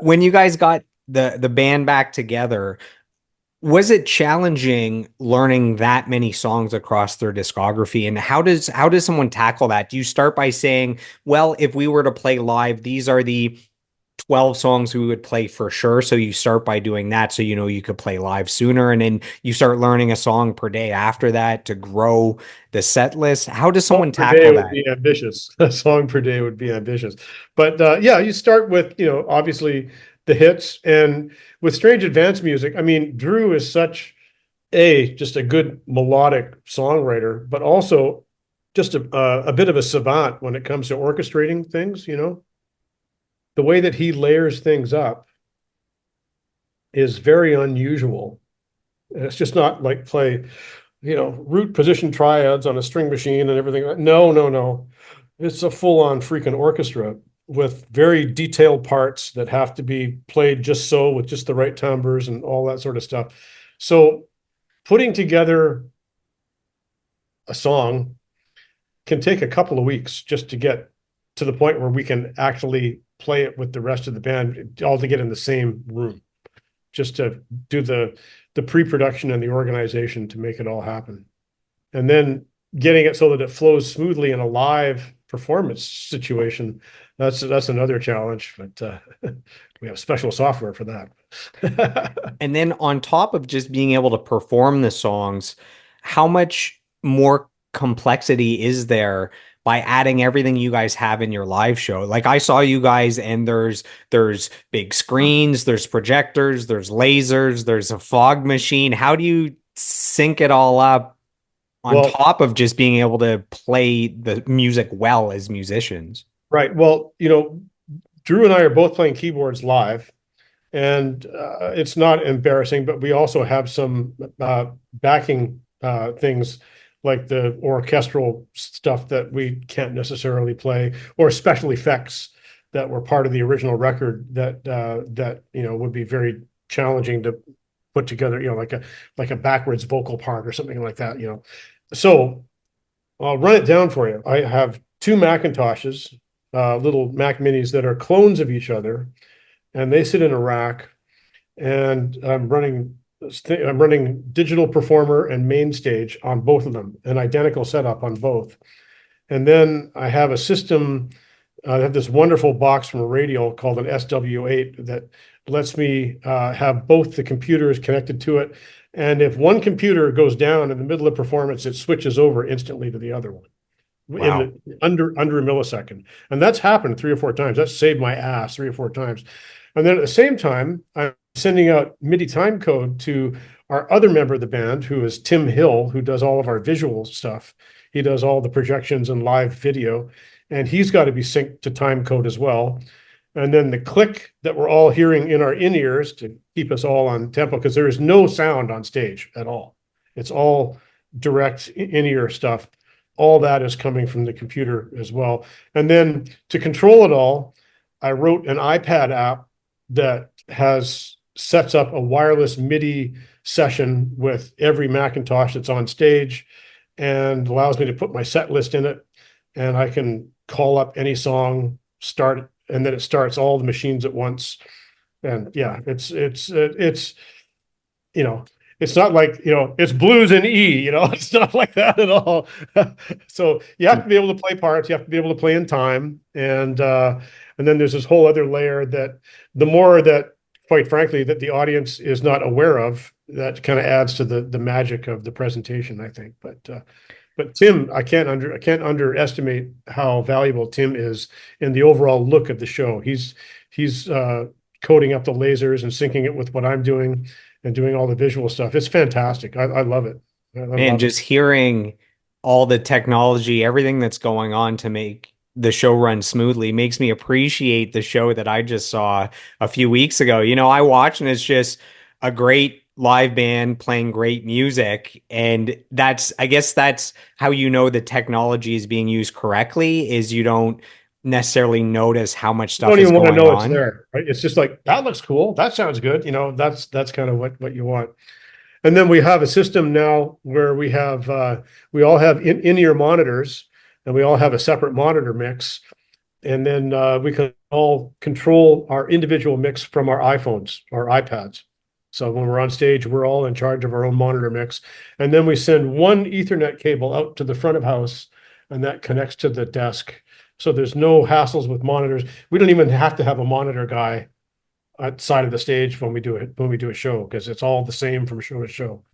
when you guys got the band back together, was it challenging learning that many songs across their discography? And how does someone tackle that? Do you start by saying, well, if we were to play live, these are the 12 songs we would play for sure. So you start by doing that so you know you could play live sooner. And then you start learning a song per day after that to grow the set list. How does Song someone per day tackle would that? be ambitious. A song per day would be ambitious. But yeah, you start with, obviously the hits. And with Strange Advance Music, I mean, Drew is such just a good melodic songwriter, but also just a bit of a savant when it comes to orchestrating things, the way that he layers things up is very unusual. And it's just not like play, root position triads on a string machine and everything. No, no, no. It's a full-on freaking orchestra with very detailed parts that have to be played just so with just the right timbres and all that sort of stuff. So putting together a song can take a couple of weeks just to get to the point where we can actually play it with the rest of the band all to get in the same room, just to do the pre-production and the organization to make it all happen. And then getting it so that it flows smoothly in a live performance situation, that's another challenge, but we have special software for that. And then on top of just being able to perform the songs, how much more complexity is there by adding everything you guys have in your live show? Like I saw you guys and there's big screens, there's projectors, there's lasers, there's a fog machine. How do you sync it all up on Well, top of just being able to play the music well as musicians? right. Well, Drew and I are both playing keyboards live, and it's not embarrassing, but we also have some backing things like the orchestral stuff that we can't necessarily play, or special effects that were part of the original record that would be very challenging to put together, like a backwards vocal part or something like that. So I'll run it down for you. I have two Macintoshes, little Mac Minis that are clones of each other, and they sit in a rack. And I'm running Digital Performer and Main Stage on both of them, an identical setup on both. And then I have a system. I have this wonderful box from a Radial called an SW8 that lets me have both the computers connected to it. And if one computer goes down in the middle of performance, it switches over instantly to the other one Wow. under a millisecond. And that's happened 3 or 4 times. That's saved my ass 3 or 4 times. And then at the same time, I'm sending out MIDI time code to our other member of the band, who is Tim Hill, who does all of our visual stuff. He does all the projections and live video, and he's got to be synced to time code as well. And then the click that we're all hearing in our in-ears to keep us all on tempo, because there is no sound on stage at all. It's all direct in-ear stuff. All that is coming from the computer as well. And then to control it all, I wrote an iPad app that has sets up a wireless MIDI session with every Macintosh that's on stage and allows me to put my set list in it. And I can call up any song, start, and then it starts all the machines at once. And yeah, it's you know, it's not like, it's blues in E, it's not like that at all. So you have to be able to play parts, you have to be able to play in time. And then there's this whole other layer that the more that, quite frankly, that the audience is not aware of, that kind of adds to the magic of the presentation, I think. But Tim, I can't underestimate how valuable Tim is in the overall look of the show. He's coding up the lasers and syncing it with what I'm doing and doing all the visual stuff. It's fantastic. I love it. I Man, love it. just hearing all the technology, everything that's going on to make the show run smoothly makes me appreciate the show that I just saw a few weeks ago. I watch and it's just a great live band playing great music. And I guess that's how you know the technology is being used correctly, is you don't necessarily notice how much You don't stuff is even want to going know it's on. there, right? It's just like, that looks cool. That sounds good. That's kind of what you want. And then we have a system now where we all have in-ear monitors, and we all have a separate monitor mix. And then we can all control our individual mix from our iPhones or iPads. So when we're on stage, we're all in charge of our own monitor mix. And then we send one Ethernet cable out to the front of house, and that connects to the desk. So there's no hassles with monitors. We don't even have to have a monitor guy outside of the stage when we do it, when we do a show, because it's all the same from show to show.